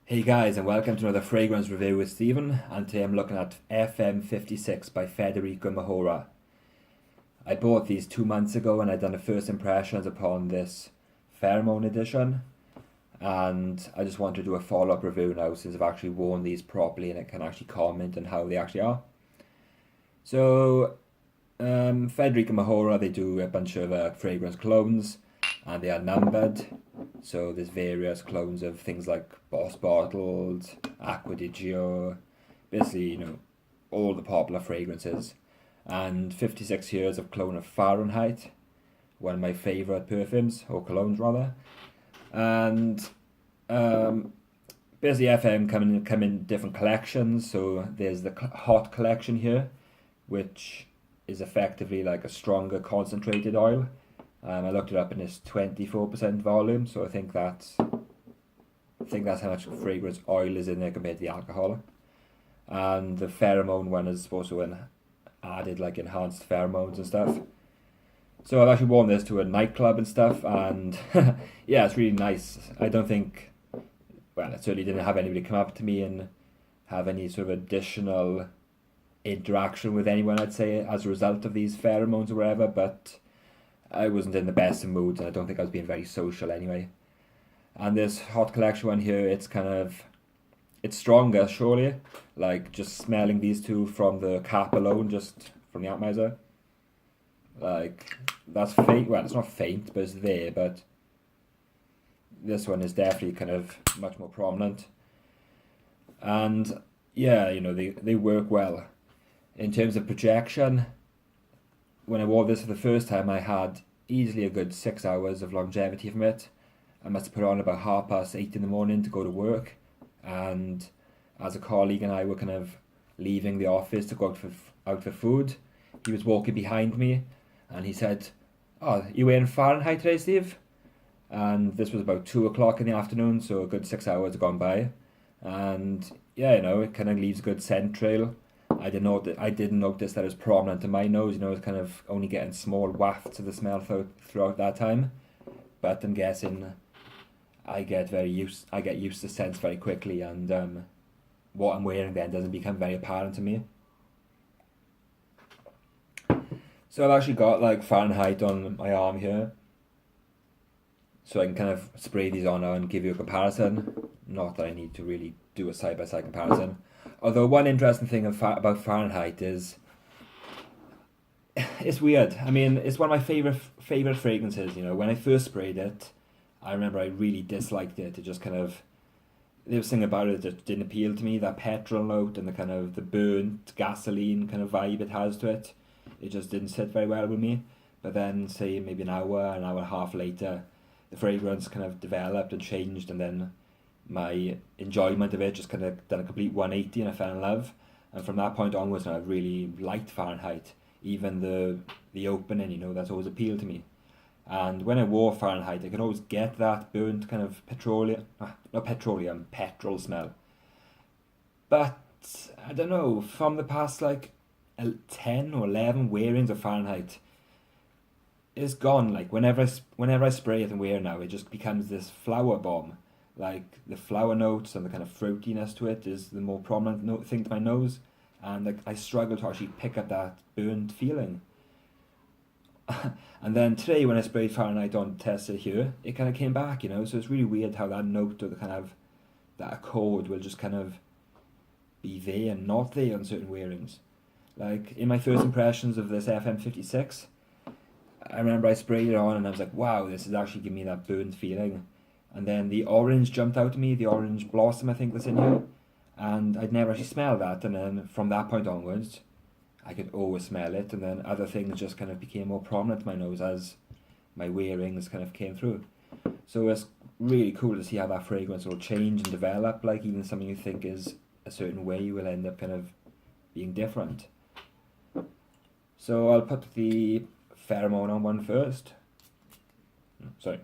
Hey guys, and welcome to another fragrance review with Stephen. And today I'm looking at FM56 by Federico Mahora. I bought these 2 months ago and I'd done the first impressions upon this pheromone edition. And I just want to do a follow-up review now since I've actually worn these properly and I can actually comment on how they actually are. So, Federico Mahora, they do a bunch of fragrance clones and they are numbered. So there's various clones of things like Boss Bottled, Aqua di Gio, basically, all the popular fragrances. And 56 years of clone of Fahrenheit, one of my favourite perfumes, or colognes rather. And basically FM come in different collections. So there's the hot collection here, which is effectively like a stronger concentrated oil. I looked it up and it's 24% volume, so I think that's how much fragrance oil is in there compared to the alcohol. And the pheromone one is also added like enhanced pheromones and stuff. So I've actually worn this to a nightclub and stuff, and yeah, it's really nice. I don't think, well, I certainly didn't have anybody come up to me and have any sort of additional interaction with anyone, I'd say, as a result of these pheromones or whatever, but I wasn't in the best of moods and I don't think I was being very social anyway. And this hot collection one here, it's stronger surely. Like just smelling these two from the cap alone, just from the atomizer. Like that's faint, well it's not faint but it's there, but this one is definitely kind of much more prominent. And yeah, they work well. In terms of projection, when I wore this for the first time, I had easily a good 6 hours of longevity from it. I must have put on about 8:30 in the morning to go to work, and as a colleague and I were kind of leaving the office to go out for food, he was walking behind me, and he said, "Oh, you wearing Fahrenheit today, Steve?" And this was about 2 o'clock in the afternoon, so a good 6 hours had gone by, and yeah, it kind of leaves a good scent trail. I didn't notice that it was prominent in my nose. It was kind of only getting small wafts of the smell throughout that time. But I'm guessing I get used to scents very quickly, and what I'm wearing then doesn't become very apparent to me. So I've actually got like Fahrenheit on my arm here, so I can kind of spray these on now and give you a comparison. Not that I need to really do a side-by-side comparison. Although one interesting thing about Fahrenheit is it's weird. I mean, it's one of my favorite fragrances. When I first sprayed it, I remember I really disliked it. It just kind of, there was something about it that didn't appeal to me. That petrol note and the kind of the burnt gasoline kind of vibe it has to it. It just didn't sit very well with me. But then, say maybe an hour and a half later, the fragrance kind of developed and changed, and then my enjoyment of it just kind of done a complete 180 and I fell in love. And from that point onwards, I really liked Fahrenheit. Even the opening, that's always appealed to me. And when I wore Fahrenheit, I could always get that burnt kind of petrol smell. But I don't know, from the past like 10 or 11 wearings of Fahrenheit, it's gone. Like whenever I spray it and wear it now, it just becomes this flower bomb. Like the flower notes and the kind of fruitiness to it is the more prominent thing to my nose, and like I struggle to actually pick up that burnt feeling. And then today when I sprayed Fahrenheit on Tessa here, it kind of came back, so it's really weird how that note or the kind of that accord will just kind of be there and not there on certain wearings. Like in my first impressions of this FM56, I remember I sprayed it on and I was like, wow, this is actually giving me that burnt feeling. And then the orange jumped out to me, the orange blossom I think that's in here. And I'd never actually smelled that. And then from that point onwards, I could always smell it. And then other things just kind of became more prominent in my nose as my wearings kind of came through. So it's really cool to see how that fragrance will change and develop. Like even something you think is a certain way will end up kind of being different. So I'll put the pheromone on one first. Sorry.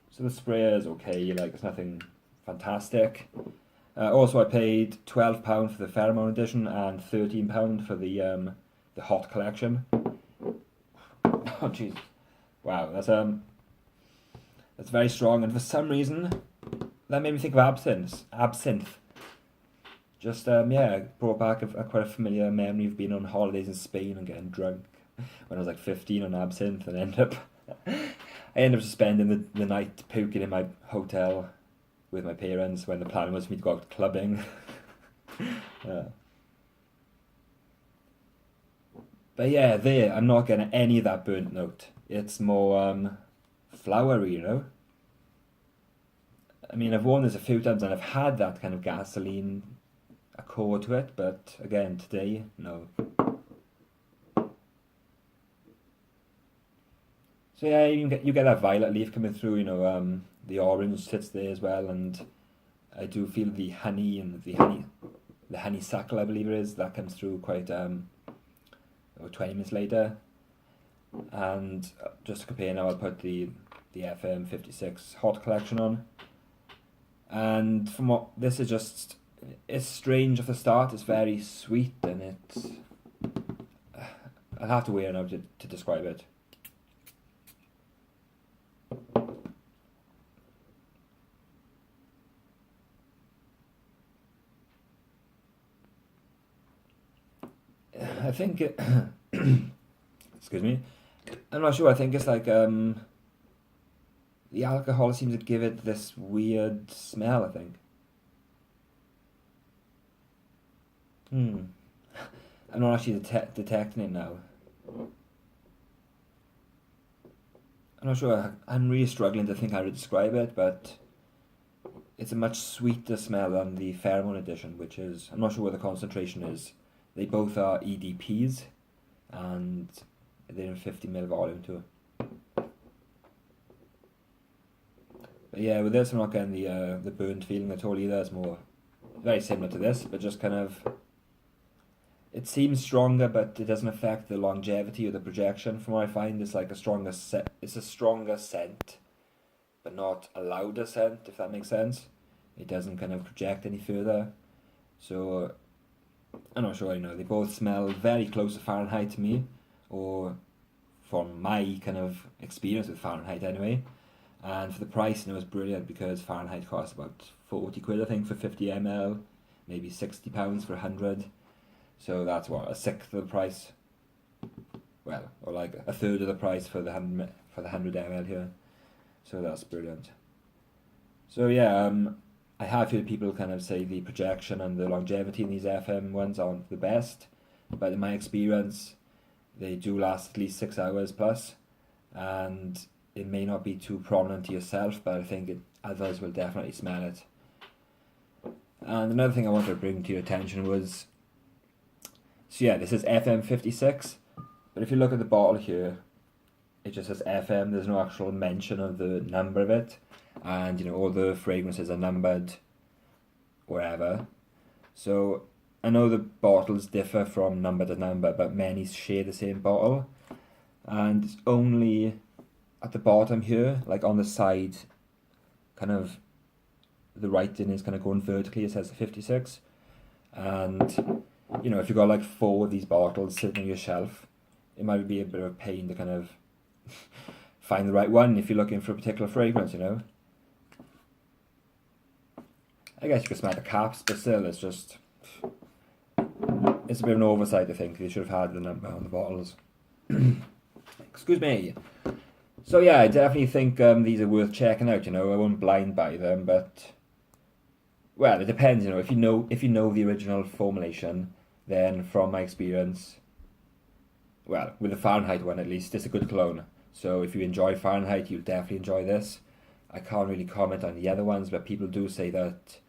So the sprayer is okay, like it's nothing fantastic. Also I paid £12 for the pheromone edition and £13 for the hot collection. Oh Jesus. Wow, that's very strong, and for some reason that made me think of absinthe. Absinthe. Just yeah, brought back a quite a familiar memory of being on holidays in Spain and getting drunk when I was like 15 on absinthe, and I ended up just spending the night puking in my hotel with my parents when the plan was for me to go out clubbing. uh, but yeah, there, I'm not getting any of that burnt note. It's more flowery, you know. I mean, I've worn this a few times and I've had that kind of gasoline accord to it, but again, today, no. So yeah, you get that violet leaf coming through, you know, the orange sits there as well, and I do feel the honey and the honeysuckle, I believe it is, that comes through quite about 20 minutes later. And just to compare now, I'll put the FM56 Hot Collection on. And from what this is just, it's strange at the start. It's very sweet, and it's I'll have to wear it now to describe it. I think it, excuse me. I'm not sure. I think it's like the alcohol seems to give it this weird smell, I think. Hmm. I'm not actually detecting it now. I'm not sure. I'm really struggling to think how to describe it, but it's a much sweeter smell than the pheromone edition, which is, I'm not sure what the concentration is. They both are EDPs, and they're in 50 ml volume too. But yeah, with this I'm not getting the burnt feeling at all either. It's more very similar to this, but just kind of, it seems stronger, but it doesn't affect the longevity or the projection. From what I find, it's like it's a stronger scent, but not a louder scent, if that makes sense. It doesn't kind of project any further. So I'm not sure, you know, they both smell very close to Fahrenheit to me, or from my kind of experience with Fahrenheit anyway. And for the price, you know, it's brilliant because Fahrenheit costs about 40 quid, I think, for 50 ml, maybe £60 for 100. So that's what, a sixth of the price. Well, or like a third of the price for the 100 ml here. So that's brilliant. So yeah, I have heard people kind of say the projection and the longevity in these FM ones aren't the best, but in my experience, they do last at least 6 hours plus, and it may not be too prominent to yourself, but I think others will definitely smell it. And another thing I wanted to bring to your attention was, so yeah, this is FM56, but if you look at the bottle here, it just says FM, there's no actual mention of the number of it, and you know, all the fragrances are numbered wherever. So I know the bottles differ from number to number, but many share the same bottle, and it's only at the bottom here, like on the side, kind of the writing is kind of going vertically, it says 56, and you know, if you've got like 4 of these bottles sitting on your shelf, it might be a bit of a pain to kind of find the right one if you're looking for a particular fragrance, you know. I guess you could smell the caps, but still, it's just, it's a bit of an oversight, I think. They should have had the number on the bottles. Excuse me. So yeah, I definitely think these are worth checking out, you know. I won't blind buy them, but, well, it depends, you know. If you know the original formulation, then from my experience, well, with the Fahrenheit one at least, it's a good clone. So if you enjoy Fahrenheit, you'll definitely enjoy this. I can't really comment on the other ones, but people do say that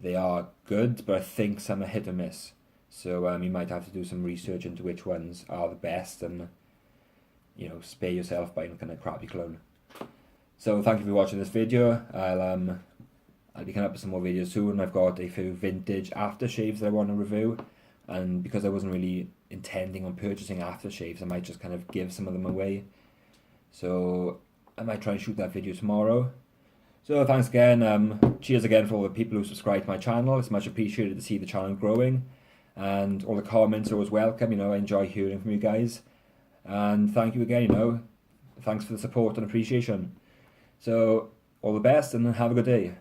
they are good, but I think some are hit or miss. So you might have to do some research into which ones are the best, and you know, spare yourself buying kind of crappy clone. So thank you for watching this video. I'll be coming up with some more videos soon. I've got a few vintage aftershaves that I want to review, and because I wasn't really intending on purchasing aftershaves, I might just kind of give some of them away. So I might try and shoot that video tomorrow. So thanks again. Cheers again for all the people who subscribe to my channel. It's much appreciated to see the channel growing, and all the comments are always welcome. You know, I enjoy hearing from you guys, and thank you again. You know, thanks for the support and appreciation. So all the best and have a good day.